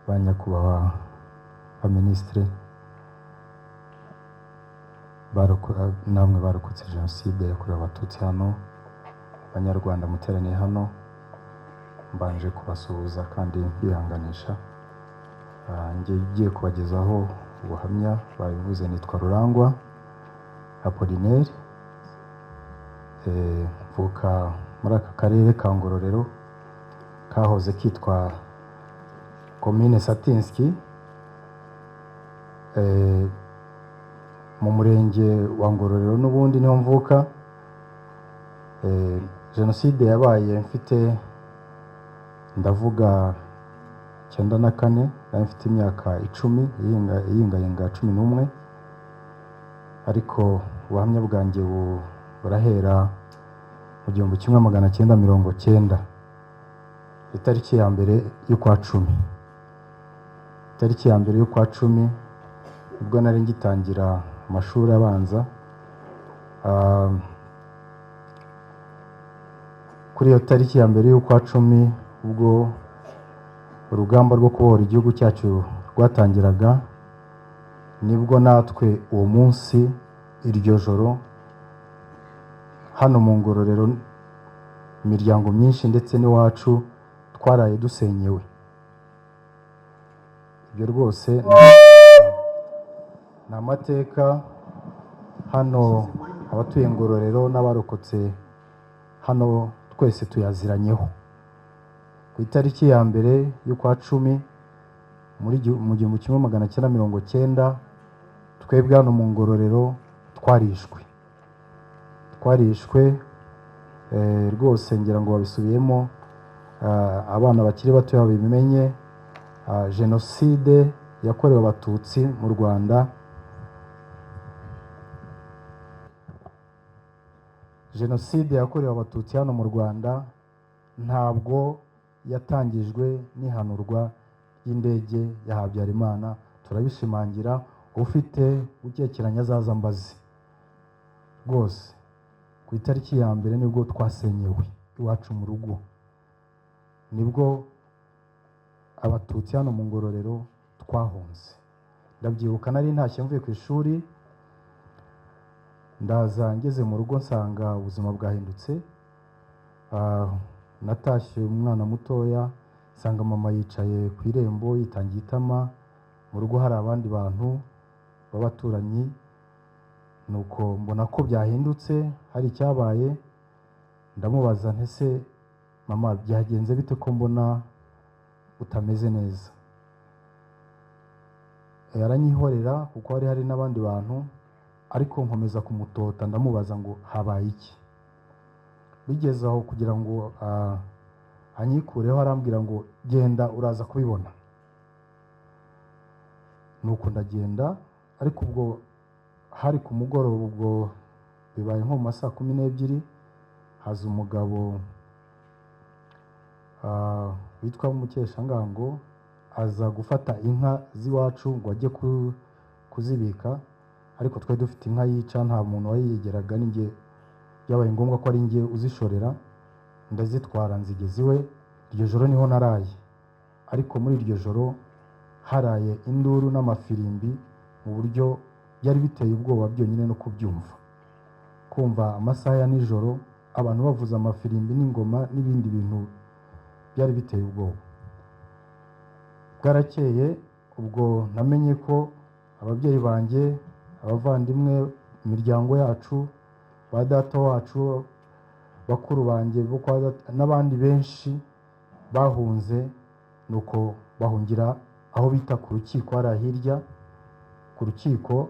banyakubahwa abaminisitiri namwe barokotse jenoside yakorewe abatutsi hano, abanyarwanda muteraniye hano, mbanje kubasuhuza kandi mbihanganisha. Ngiye kubagezaho ubuhamya babivuze. Nitwa Rurangwa Apollinaire, mvuka muri aka karere ka Ngororero kahoze kitwa Komine Satinski, mu murenge wa Ngororero n'ubundi niho mvuka. Jenoside yabaye mfite ndavuga 94, nari mfite imyaka 10 iyingayenga 11, ariko ubuhamya bwanjye burahera mu 1990, itariki ya mbere y'ukwa 10. Itariki ya mbere y'ukwa 10 ubwo nari ngitangira amashuri abanza. Kuri iyo tariki ya mbere y'ukwa 10 ubwo urugamba rwo kubohora igihugu cyacu rwatangiraga, nibwo natwe uwo munsi iryo joro hano mu Ngororero imiryango myinshi ndetse n'iwacu twaraye dusenyewe. Ibyo rwose ni amateka hano abatuye Ngororero n'abarokotse hano twese tuyaziranyeho. Ku itariki ya mbere y'ukwa 10 mu 1990 twebwe hano mu Ngororero twarishwe rwose, ngira ngo babisubiyemo abana bakiri bato babimenye. Jenoside yakorewe abatutsi mu Rwanda, Jenoside yakorewe abatutsi hano mu Rwanda ntabwo yatangijwe n'ihanurwa y'indege ya Habyarimana. Turabishimangira, ufite ukekeranya azaza mbazi. Rwose ku itariki ya mbere nibwo twasenyewe iwacu mu rugo, nibwo abatutsi hano mu Ngororero twahunze. Ndabyibuka nari ntashye mvuye ku ishuri, ndaza ngeze mu rugo nsanga ubuzima bwahindutse. Natashye umwana mutoya, nsanga mama yicaye ku irembo yitangiye itama. Mu rugo hari abandi bantu b'abaturanyi, nuko mbona ko byahindutse, hari icyabaye. Ndamubaza nti se mama, byagenze bite ko mbona utameze neza? Aranyihorera kuko hari n'abandi bantu, ariko nkomeza kumutota. Ndamubaza ngo habaye iki. Bigeze aho kugira ngo anyikureho, arambwira ngo genda uraza kubibona. Nuko ndagenda, ariko ubwo hari ku mugoroba, ubwo bibaye nko mu masaa 12, haza umugabo witwa Mukeshangango, aza gufata inka z'iwacu ngo ajye kuzibika. Ariko twari dufite inka yica, nta muntu wayigeraga, ninjye byabaye ngombwa ko ari njye uzishorera. Ndazitwara nzigeze iwe. Iryo joro niho naraye, ariko muri iryo joro haraye induru n'amafirimbi mu buryo byari biteye ubwoba byonyine no kubyumva. Kumva amasaha ya nijoro abantu bavuza amafirimbi n'ingoma n'ibindi bintu byari biteye ubwoba. Bwarakeye ubwo namenye ko ababyeyi banjye, abavandimwe, imiryango yacu, ba data wacu, bakuru banjye n'abandi benshi bahunze. Nuko bahungira aho bita ku rukiko, hari hirya ku rukiko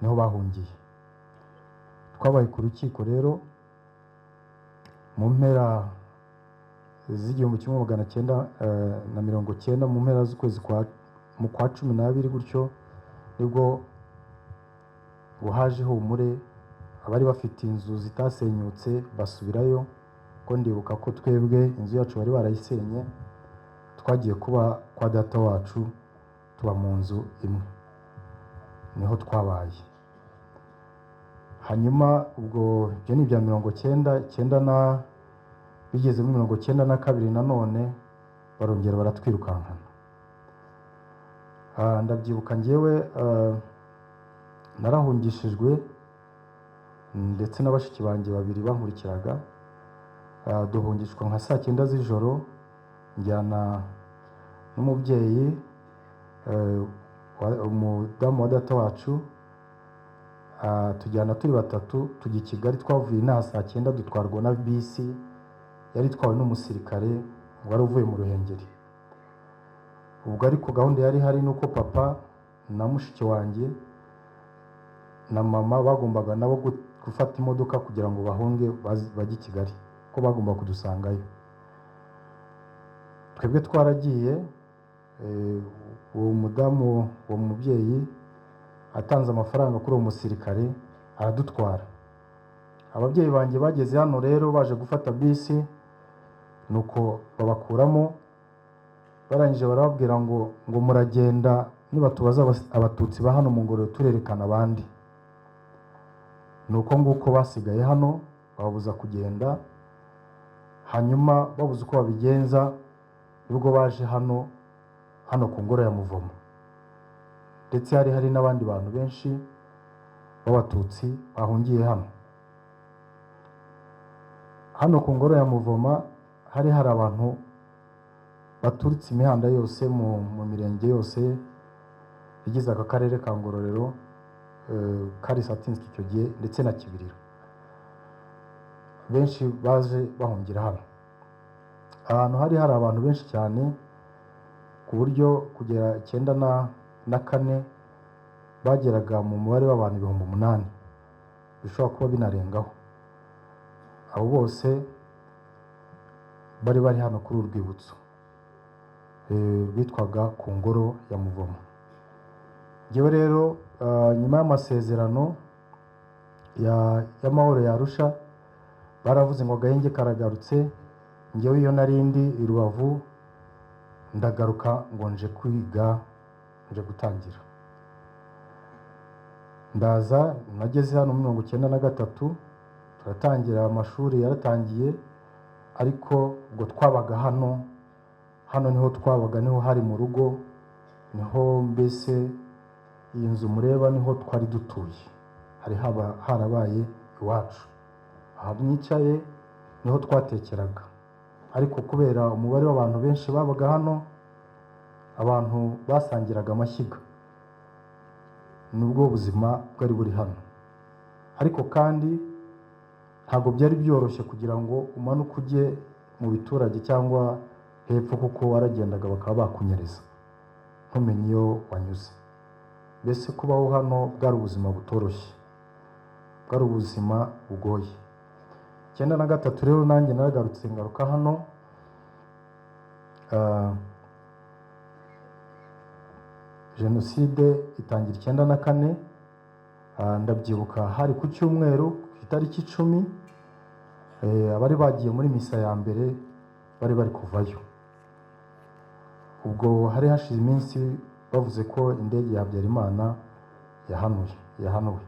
niho bahungiye. Twabaye ku rukiko rero mu mpera z'1990, mu mpera z'ukwezi kwa 12 gutyo, nibwo haje humure. Abari bafite inzu zitasenyutse basubirayo, ko ndibuka ko twebwe inzu yacu bari barayisenye. Twagiye kuba kwa data wacu, tuba mu nzu imwe, niho twabaye. Hanyuma ubwo ibyo ni ibya 1990, bigeze muri 1992 nanone barongera baratwirukankana. ndabyibuka njyewe narahungishijwe ndetse n'abashiki banjye babiri bankurikiraga, duhungishwa nka saa 9 z'ijoro, njyana n'umubyeyi umudamu wa data wacu, tujyana turi batatu tujya i Kigali. Twavuye inaha saa 9 dutwarwa na bisi yari itwawe n'umusirikare wari uvuye mu Ruhengeri. Ubwo ariko gahunda yari hari nuko papa na mushiki wanjye na mama bagombaga nabo gufata imodoka kugira ngo bahunge bajye i Kigali, ko bagomba kudusangayo. Twebwe twaragiye, uwo mudamu uwo mubyeyi atanze amafaranga kuri uwo musirikare aradutwara. Ababyeyi banjye bageze hano rero baje gufata bisi, nuko babakuramo, barangije barababwira ngo muragenda, niba tubaza abatutsi ba hano mu Ngororero turerekana abandi. Nuko nguko basigaye hano babuza kugenda, hanyuma babuze uko babigenza nubwo baje hano ku Ngoro ya Muvomo. Ndetse hari n'abandi bantu benshi b'abatutsi bahungiye hano ku Ngoro ya Muvoma. Hari abantu baturutse imihanda yose mu mirenge yose igize aka karere ka Ngororero, kari Satinski icyo gihe ndetse na Kibirira. Benshi baje bahungira hano. Ahantu hari abantu benshi cyane ku buryo kugera 94 bageraga mu mubare w'abantu 8,000, bishobora kuba binarengaho. Abo bose bari hano kuri urwibutso rwitwaga ku Ngoro ya Muvomo. Njyewe rero nyuma y'amasezerano y'amahoro ya Arusha baravuze ngo Gahenge karagarutse. Njyewe iyo narindi i Rubavu ndagaruka ngo nje kwiga, nje gutangira. Ndaza nageze hano mu 1993, turatangira amashuri yaratangiye, ariko ubwo twabaga hano niho twabaga, niho hari mu rugo, niho mbese iyi nzu mureba niho twari dutuye, harabaye iwacu. Aha mwicaye niho twatekeraga, ariko kubera umubare w'abantu benshi babaga hano, abantu basangiraga amashyiga, nubwo ubuzima bwari buri hano. Ariko kandi ntabwo byari byoroshye kugira ngo umanuke ujye mu biturage cyangwa hepfo, kuko waragendaga bakaba bakunyereza ntumenye iyo wanyuze. Mbese kubaho hano bwari ubuzima butoroshye, bwari ubuzima bugoye. 93 rero nanjye naragarutse ngaruka hano. Jenoside itangira 94, ndabyibuka hari ku cyumweru ku itariki 10, abari bagiye muri misa ya mbere bari kuvayo. Ubwo hari hashize iminsi bavuze ko indege ya Habyarimana yahanuwe.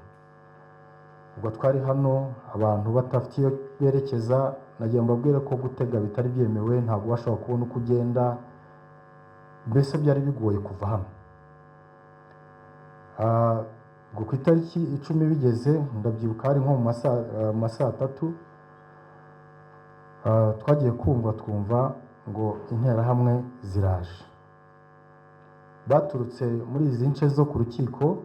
Ubwo twari hano abantu batafite iyo berekeza, nagiye mbabwira ko gutega bitari byemewe, ntabwo bashobora kubona uko ugenda, mbese byari bigoye kuva hano. Ubwo ku itariki 10 bigeze, ndabyibuka hari nko mu masaa 3, twagiye twumva ngo interahamwe ziraje. Baturutse muri izi nce zo ku rukiko,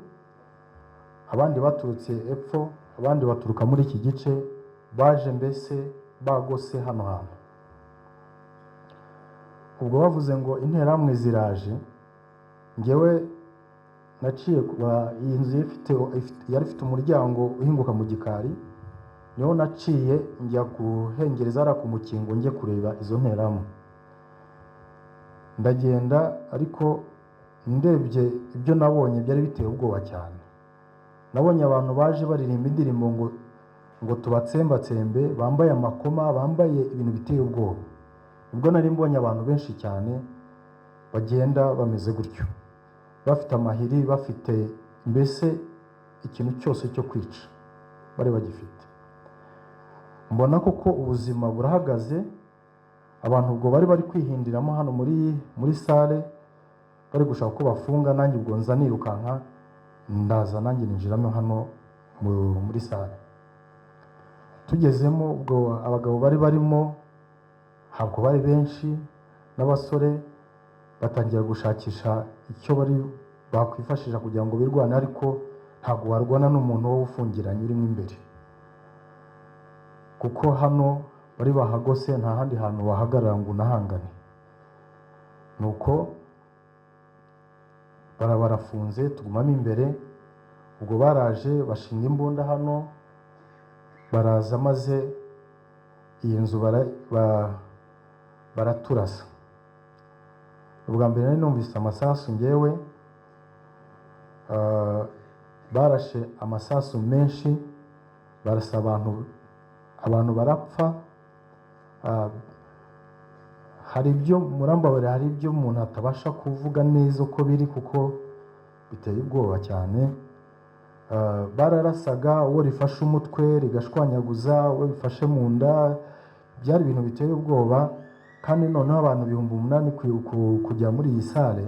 abandi baturutse epfo, abandi baturuka muri iki gice, baje mbese bagose hano hantu. Ubwo bavuze ngo interahamwe ziraje, njyewe naciye iyi nzu yari ifite umuryango uhinguka mu gikari, niho naciye njya guhengereza ara ku mukingo njye kureba izo nterahamwe. Ndagenda, ariko ndebye ibyo nabonye byari biteye ubwoba cyane. Nabonye abantu baje baririmba indirimbo ngo tubatsembatsembe, bambaye amakoma, bambaye ibintu biteye ubwoba. Ubwo nari mbonye abantu benshi cyane bagenda bameze gutyo, bafite amahiri, bafite mbese ikintu cyose cyo kwica bari bagifite. Mbona koko ubuzima burahagaze. Abantu ubwo bari kwihindiramo hano muri sale, bari gushaka ko bafunga, nanjye ubwo nza nirukanka ndaza nanjye ninjiramo hano muri sale. Tugezemo ubwo abagabo bari barimo ntabwo bari benshi n'abasore, batangira gushakisha icyo bari bakwifashisha kugira ngo birwane, ariko ntabwo warwana n'umuntu wo ufungiranye urimo imbere, kuko hano bari bahagose nta handi hantu wahagarara ngo unahangane. Nuko barafunze tugumamo imbere. Ubwo baraje bashinga imbunda hano, baraza maze iyi nzu baraturasa. Ubwa mbere nari numvise amasasu ngewe, barashe amasasu menshi, barasa abantu barapfa. Hari ibyo murambabare, hari ibyo umuntu atabasha kuvuga neza uko biri kuko biteye ubwoba cyane. Bararasaga uwo rifashe umutwe rigashwanyaguza, uwo bifashe mu nda, byari ibintu biteye ubwoba. Kandi noneho abantu 8,000 kujya muri iyi sale,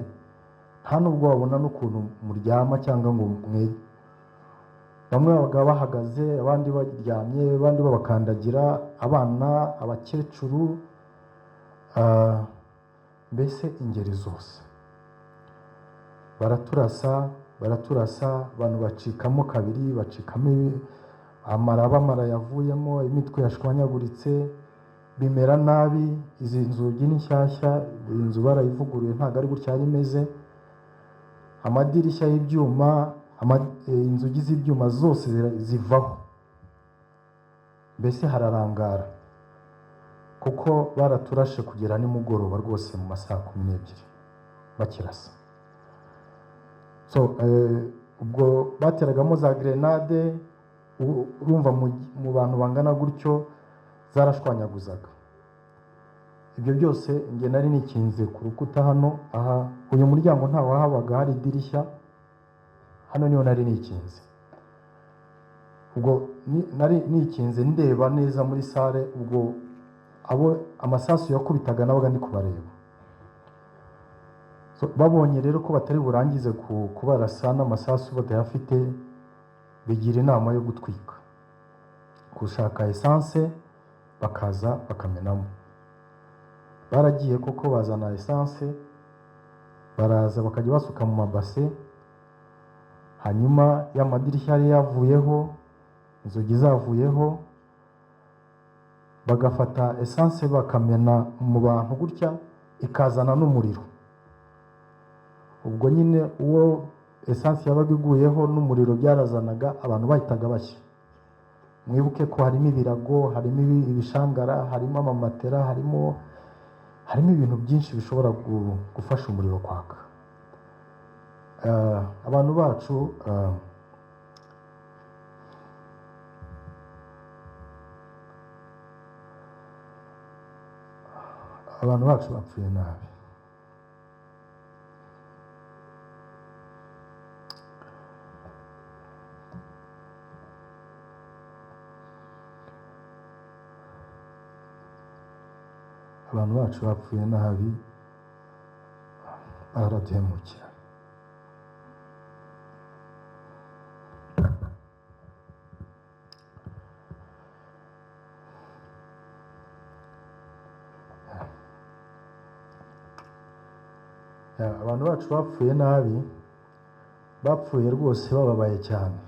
nta nubwo wabona n'ukuntu muryama cyangwa ngo mwege. Bamwe babaga bahagaze, abandi baryamye, abandi babakandagira, abana, abakecuru, mbese ingeri zose. Baraturasa, abantu bacikamo kabiri, bacikamo amara yavuyemo, imitwe yashwanyaguritse, bimera nabi. Izi nzugi ni nshyashya, inzu barayivuguruye ntabwo ari gutya yari imeze. Amadirishya y'ibyuma, inzugi z'ibyuma zose zivaho, mbese hararangara kuko baraturashe kugera nimugoroba rwose mu masaha 12 bakirasa. Ubwo bateragamo za grenade, urumva mu bantu bangana gutyo zarashwanyaguzaga. Ibyo byose nge nari nikinze ku rukuta hano. Aha uyu muryango nta wahabaga, hari idirishya hano niho nari nikinze. Ubwo nari nikinze ndeba neza muri sale. Ubwo abo amasasu yakubitaga nabaga ndi kubareba. Babonye rero ko batari burangize kubarasa n'amasasu batayafite, bigira inama yo gutwika, gushaka essence bakaza bakamenamo. Baragiye koko bazana essence, baraza bakajya basuka mu mabase. Hanyuma y'amadirishya yari yavuyeho, inzugi zavuyeho, bagafata essence bakamena mu bantu gutya, ikazana n'umuriro. Ubwo nyine uwo essence yabaga iguyeho n'umuriro byarazanaga, abantu bahitaga bashya. Mwibuke ko harimo ibirago, harimo ibishangara, harimo amamatera, harimo ibintu byinshi bishobora gufasha umuriro kwaka. Abantu bacu bapfuye nabi. Abantu bacu bapfuye nabi, baraduhemukira. Abantu bacu bapfuye nabi, bapfuye rwose bababaye cyane.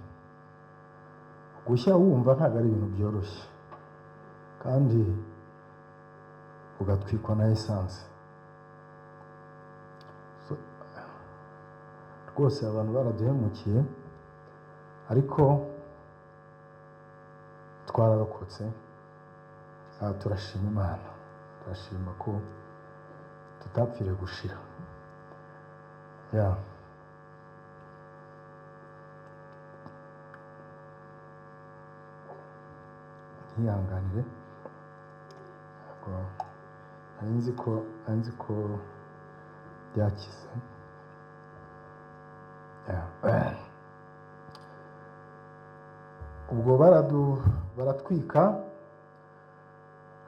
Gushya wumva ntabwo ari ibintu byoroshye, kandi ugatwikwa na essence. Rwose abantu baraduhemukiye, ariko twararokotse. Turashima Imana, turashima ko tutapfire gushira. Ntiyanganire, nzi ko byakize. Ubwo baratwika,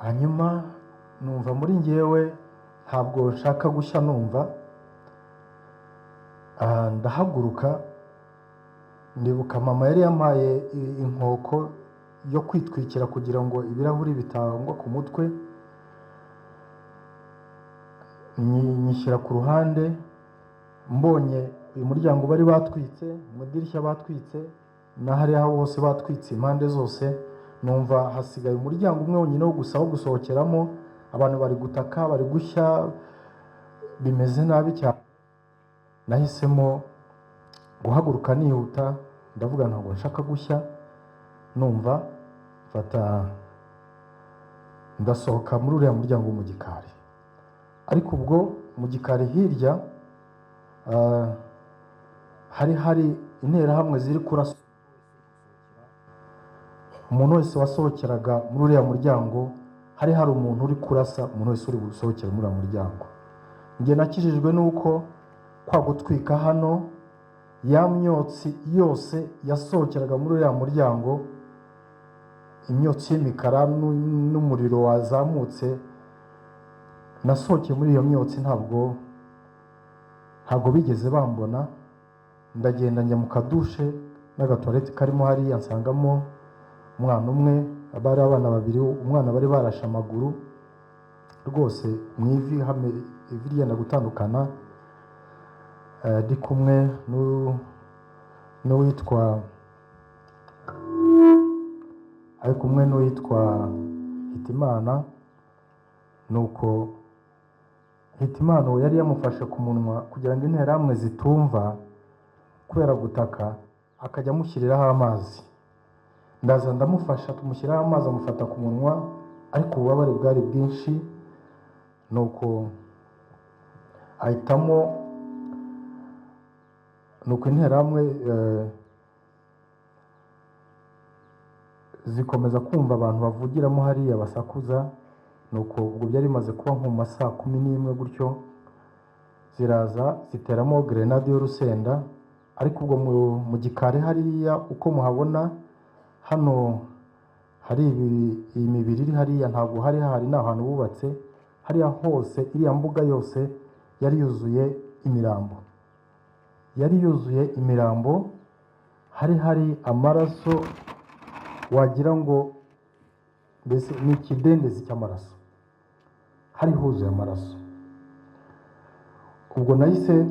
hanyuma numva muri ngewe ntabwo nshaka gushya. Numva ndahaguruka ndibuka mama yari yampaye inkoko yo kwitwikira kugira ngo ibirahuri bitangwa ku mutwe, nyishyira ku ruhande, mbonye uyu muryango bari batwitse, amadirishya batwitse na hariya hose batwitse impande zose, numva hasigaye umuryango umwe wonyine wo gusa wo gusohokeramo, abantu bari gutaka bari gushya bimeze nabi cyane. Nahisemo guhaguruka nihuta, ndavuga ntabwo nshaka gushya, numva mfata ndasohoka muri uriya muryango mu gikari. Ariko ubwo mu gikari hirya hari interahamwe ziri kurasa. Umuntu wese wasohokeraga muri uriya muryango hari umuntu uri kurasa umuntu wese uri gusohokera muri uriya muryango. Njye nakijijwe nuko kwa gutwika hano ya myotsi yose yasohokeraga muri uriya muryango, imyotsi y'imikara n'umuriro wazamutse, nasohokeye muri iyo myotsi ntabwo bigeze bambona. Ndagenda njya mu kadushe n'agatoilette karimo hariya, nsangamo umwana umwe, abari abana babiri, umwana bari barashe amaguru rwose mu ivi ryenda gutandukana, ndi kumwe n'uwitwa Hitimana. Nuko Hitimana yari yamufashe ku munwa kugira ngo interahamwe zitumva kubera gutaka, akajya amushyiriraho amazi. Ndaza ndamufasha tumushyiraho amazi, amufata ku munwa, ariko ububabare bwari bwinshi. Nuko interahamwe zikomeza kumva abantu bavugiramo hariya basakuza. Nuko ubwo byari bimaze kuba nko mu masaa 11 gutyo, ziraza ziteramo grenade y'urusenda. Ariko ubwo mu gikari hariya uko muhabona hano hari iyi mibiri iri hariya, ntabwo hari n'ahantu bubatse. Hariya hose iriya mbuga yose yari yuzuye imirambo, hari amaraso, wagira ngo mbese ni ikidendezi cy'amaraso, hari huzuye amaraso. Ubwo nahise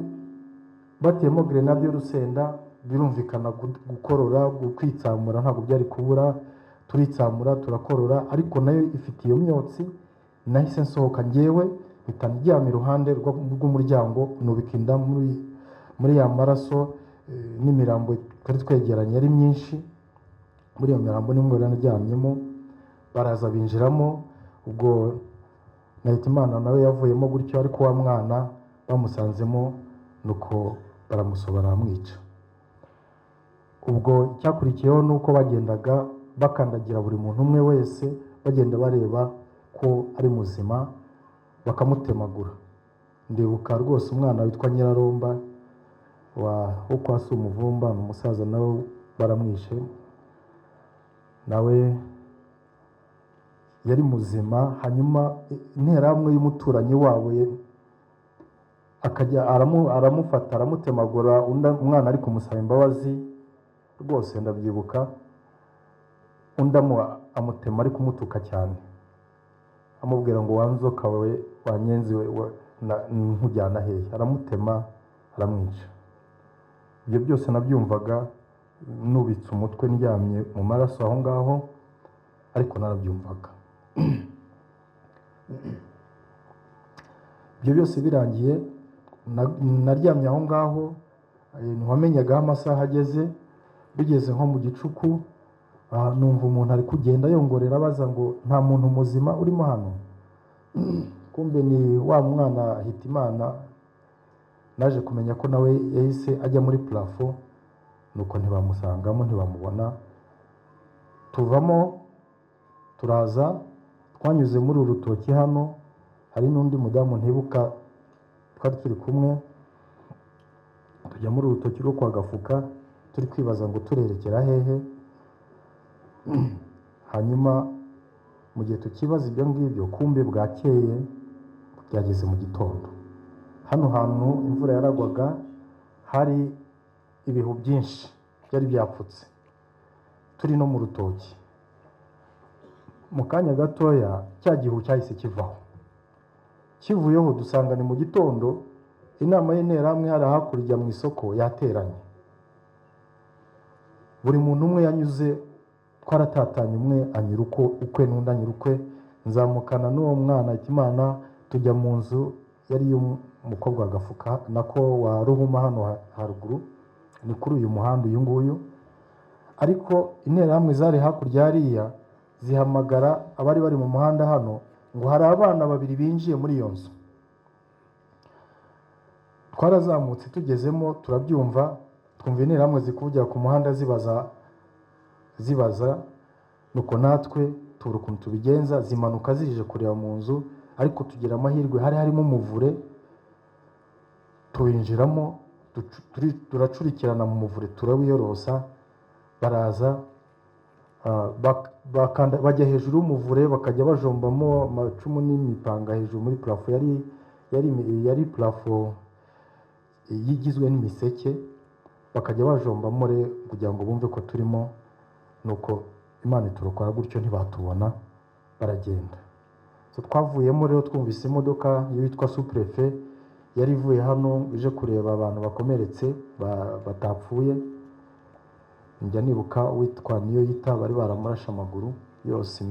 batiyemo grenade y'urusenda, birumvikana gukorora, kwitsamura ntabwo byari kubura, turitsamura turakorora, ariko nayo ifite iyo myotsi. Nahise nsohoka njyewe mpita ndyama iruhande rw'umuryango, nubika inda muri ya maraso n'imirambo twari twegeranye ari myinshi. Muri iyo mirambo nimwe naryamyemo, baraza binjiramo. Ubwo na Hitimana nawe yavuyemo gutyo, ariko wa mwana bamusanzemo, nuko baramusobora baramwica. Ubwo cyakurikiyeho nuko bagendaga bakandagira buri muntu umwe wese, bagenda bareba ko ari muzima, bakamutemagura. Ndibuka rwose umwana witwa Nyiraromba wo kwa Sumuvumba, n'umusaza nawe baramwishe, nawe yari muzima. Hanyuma interahamwe y'umuturanyi wabo akajya aramufata aramutemagura, umwana ari kumusaba imbabazi. Rwose ndabyibuka, undi amutema ari kumutuka cyane, amubwira ngo wanzoka we, wanyenzi we, nkujyana hehe. Aramutema aramwica. Ibyo byose nabyumvaga nubitse umutwe ndyamye mu maraso aho ngaho, ariko narabyumvaga. Ibyo byose birangiye, naryamye aho ngaho, ntiwamenyaga amasaha ageze. Bigeze nko mu gicuku, numva umuntu ari kugenda yongorera abaza ngo nta muntu muzima urimo hano. Kumbe ni wa mwana Hitimana. Naje kumenya ko nawe yahise ajya muri plafo, nuko ntibamusangamo, ntibamubona. Tuvamo turaza, twanyuze muri urutoki hano, hari n'undi mudamu ntibuka twari turi kumwe, tujya muri urutoki rwo kwa Gafuka, turi kwibaza ngo turerekera hehe. Hanyuma mu gihe tukibaza ibyo ngibyo, kumbe bwakeye byageze mu gitondo. Hano hantu imvura yaragwaga, hari ibihu byinshi byari byapfutse, turi no mu rutoki. Mu kanya gatoya cya gihu cyahise kivaho, kivuyeho dusanga ni mu gitondo inama y'interahamwe hari hakurya mu isoko yateranye. Buri muntu umwe yanyuze, twaratatanye, umwe anyura ukwe n'undi anyura ukwe. Nzamukana n'uwo mwana Ikimana tujya mu nzu yari y'umukobwa wa Gafuka nako wa Ruhuma hano haruguru, ni kuri uyu muhanda uyu nguyu. Ariko interahamwe zari hakurya hariya zihamagara abari bari mu muhanda hano ngo hari abana babiri binjiye muri iyo nzu. Twarazamutse, tugezemo turabyumva, twumva interahamwe zikuvugira ku muhanda zibaza, nuko natwe tubura ukuntu tubigenza, zimanuka zije kureba mu nzu. Ariko tugira amahirwe, hari harimo umuvure, tuwinjiramo, turacurikirana mu muvure, turawiyorosa. Baraza bajya hejuru y'umuvure, bakajya bajombamo amacumu n'imipanga hejuru muri plafo. Yari plafo yigizwe n'imiseke, bakajya bajombamo kugira ngo bumve ko turimo. Nuko Imana iturokora gutyo, ntibatubona, baragenda. Twavuyemo rero twumvise imodoka yitwa Suprefe yari ivuye hano ije kureba abantu bakomeretse batapfuye. Njya nibuka witwa niyo yita, bari baramurashe amaguru yose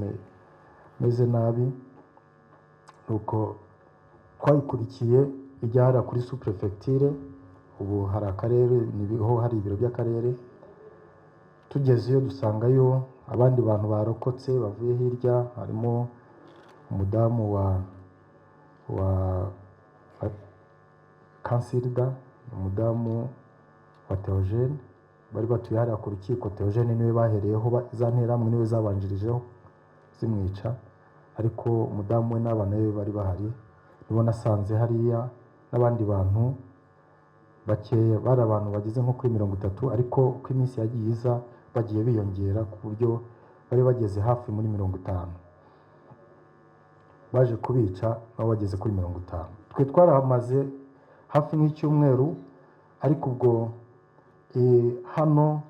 meze nabi. Nuko twayikurikiye ijyara kuri Suprefecture, ubu hari akarere, niho hari ibiro by'akarere. Tugezeyo dusangayo abandi bantu barokotse bavuye hirya, harimo umudamu wa Kansilda, umudamu wa Theogene, bari batuye hariya ku rukiko. Theogene niwe bahereyeho, za nterahamwe niwe zabanjirijeho zimwica, ariko umudamu we n'abana be bari bahari. Nibo nasanze hariya, n'abandi bantu bakeya, bari abantu bageze nko kuri 30, ariko uko iminsi yagiye iza bagiye biyongera ku buryo bari bageze hafi muri 50. Baje kubica nabo bageze kuri 50. Twe twarahamaze hafi nk'icyumweru, ariko ubwo hano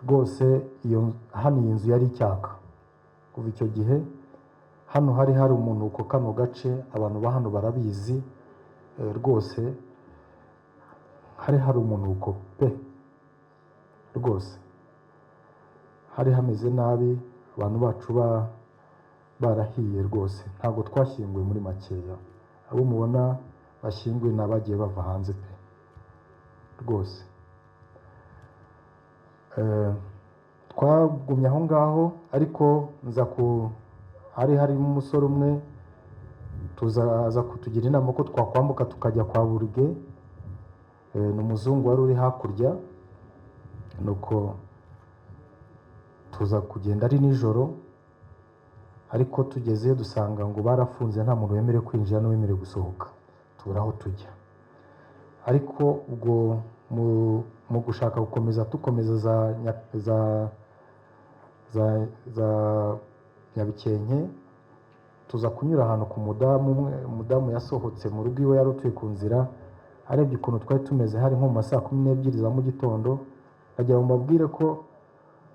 rwose hano iyi nzu yari icyaka. Kuva icyo gihe hano hari umunuko, kano gace abantu ba hano barabizi rwose, hari umunuko pe, rwose hari hameze nabi. Abantu bacu barahiye rwose, ntabwo twashyinguye muri makeya. Abo mubona bashyinguye n'abagiye bava hanze pe, rwose. Twagumye aho ngaho, ariko harimo umusore umwe tuzaza kutugira inama ko twakwambuka tukajya kwa Burge. Ni umuzungu wari uri hakurya. Nuko tuza kugenda ari nijoro, ariko tugezeyo dusanga ngo barafunze, nta muntu wemerewe kwinjira n'uwemerewe gusohoka. Tubura aho tujya. Ariko ubwo mu gushaka gukomeza za Nyabikenke, tuza kunyura ahantu ku umudamu yasohotse mu rugo iwe, yari utuye ku nzira. Arebye ukuntu twari tumeze, hari nko mu masaa 12 za mu gitondo. Agira ngo mbabwire ko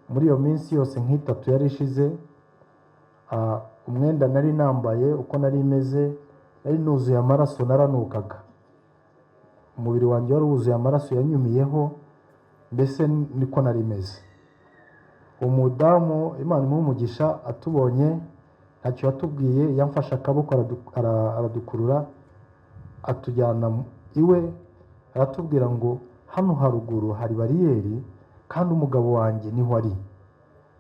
muri iyo minsi yose nk'itatu yari ishize, umwenda nari nambaye uko nari meze, nari nuzuye amaraso, naranukaga. Umubiri wanjye wari wuzuye amaraso yanyumiyeho, mbese niko nari meze. Umudamu Imana imumugisha atubonye, ntacyo yatubwiye, yamfashe akaboko aradukurura atujyana iwe. Aratubwira ngo hano haruguru hari bariyeri, kandi umugabo wanjye niho ari,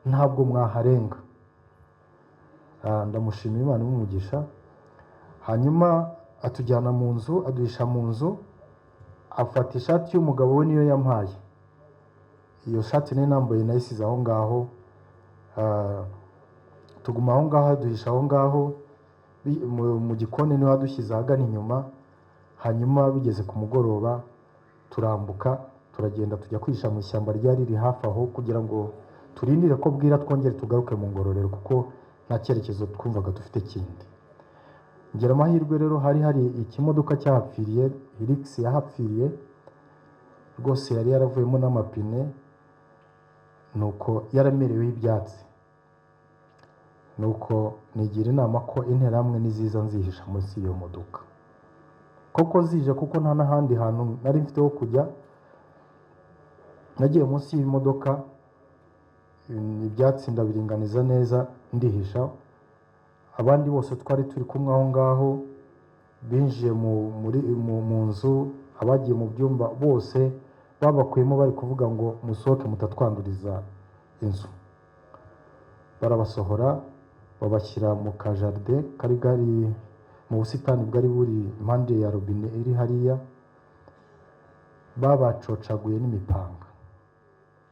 ntabwo mwaharenga. Ndamushimira Imana imumugisha. Hanyuma atujyana mu nzu, aduhisha mu nzu, afata ishati y'umugabo we niyo yampaye. Iyo shati nari nambaye nayisize aho ngaho. Tuguma aho ngaho, aduhisha aho ngaho mu gikoni, niho adushyize ahagana inyuma. Hanyuma bigeze ku mugoroba turambuka, turagenda tujya kwisha mu ishyamba ryari riri hafi aho, kugira ngo turindire ko bwira twongere tugaruke mu ngororero, kuko nta cyerekezo twumvaga dufite kindi. Ngira amahirwe rero, hari ikimodoka cyahapfiriye, Hilux yahapfiriye. rwose yari yaravuyemo n'amapine, nuko yaramereweho ibyatsi, nuko nigira inama ko interahamwe niziza nzihisha munsi y'iyo modoka. Koko zije kuko nta n'ahandi hantu nari mfite ho kujya, nagiye munsi y'imodoka, ibyatsi ndabiringaniza neza ndihisha. Abandi bose twari turi kumwe aho ngaho binjiye mu nzu, abagiye mu byumba bose babakuyemo bari kuvuga ngo musohoke mutatwanduriza inzu. Barabasohora babashyira mu kajaride kari gari mu busitani bwari buri impande ya robine iri hariya, babacocaguye n'imipanga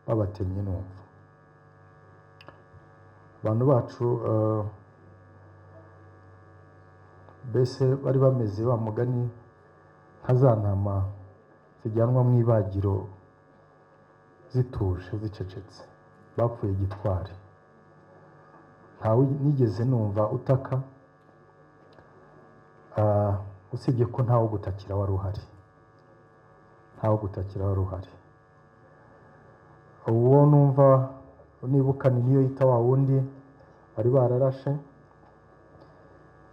babatemye numva. Abantu bacu mbese bari bameze wa mugani nka za ntama zijyanwa mu ibagiro zituje zicecetse, bapfuye gitwari. Ntawe nigeze numva utaka, usibye ko ntawe gutakira wari uhari, ntawe gutakira wari uhari. Uwo numva nibuka niyo yita wa wundi bari bararashe,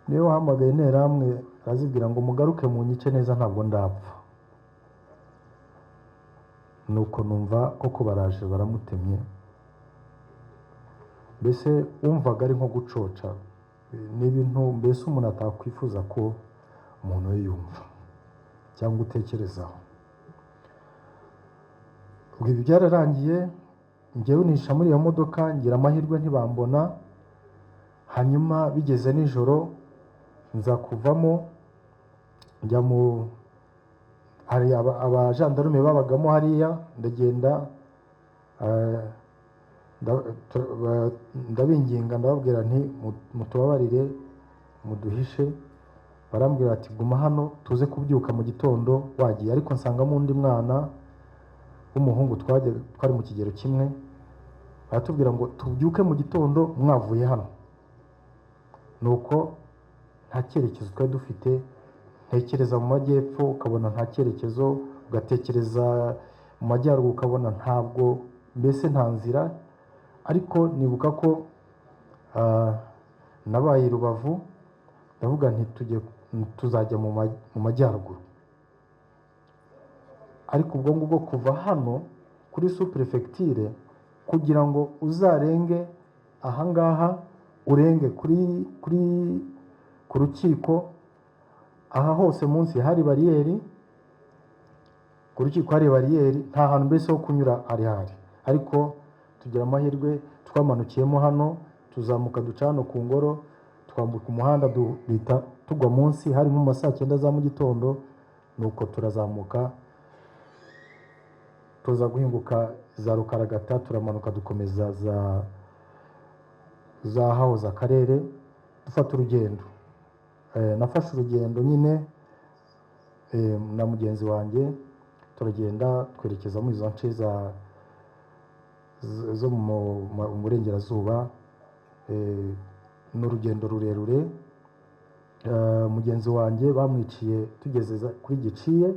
niyo wahamagaye interahamwe arazibwira ngo mugaruke mu nyice neza ntabwo ndapfa. Nuko numva koko baraje baramutemye, mbese wumvaga ari nko gucoca. Ni ibintu mbese umuntu atakwifuza ko umuntu we yumva cyangwa utekerezaho. Ubwo ibi byararangiye, njyewe nisha muri iyo modoka, ngira amahirwe ntibambona. Hanyuma bigeze nijoro nza kuvamo njya hari abajandarume babagamo hariya, ndagenda ndabinginga ndababwira nti mutubabarire muduhishe. Barambwira ati guma hano tuze kubyuka mu gitondo wagiye. Ariko nsangamo undi mwana w'umuhungu twari mu kigero kimwe, baratubwira ngo tubyuke mu gitondo mwavuye hano. Nuko nta cyerekezo twari dufite, ntekereza mu majyepfo ukabona nta cyerekezo, ugatekereza mu majyaruguru ukabona ntabwo, mbese nta nzira. Ariko nibuka ko nabaye Rubavu, ndavuga nti tuzajya mu majyaruguru. Ariko ubwo ngubwo kuva hano kuri sous-préfecture kugira ngo uzarenge ahangaha urenge ku rukiko, aha hose munsi hari bariyeri, ku rukiko hari bariyeri, nta hantu mbese ho kunyura hari. Ariko tugira amahirwe twamanukiyemo hano, tuzamuka duca hano ku Ngoro, twambuka umuhanda duhita tugwa munsi, hari nko mu saa 9 za mu gitondo. Nuko turazamuka tuza guhinguka za Rukaragata, turamanuka dukomeza za hahoze akarere, dufata urugendo. Nafashe urugendo nyine na mugenzi wanjye, turagenda twerekeza muri izo nce zo mu burengerazuba. N'urugendo rurerure. Mugenzi wanjye bamwiciye tugeze kuri Giciye.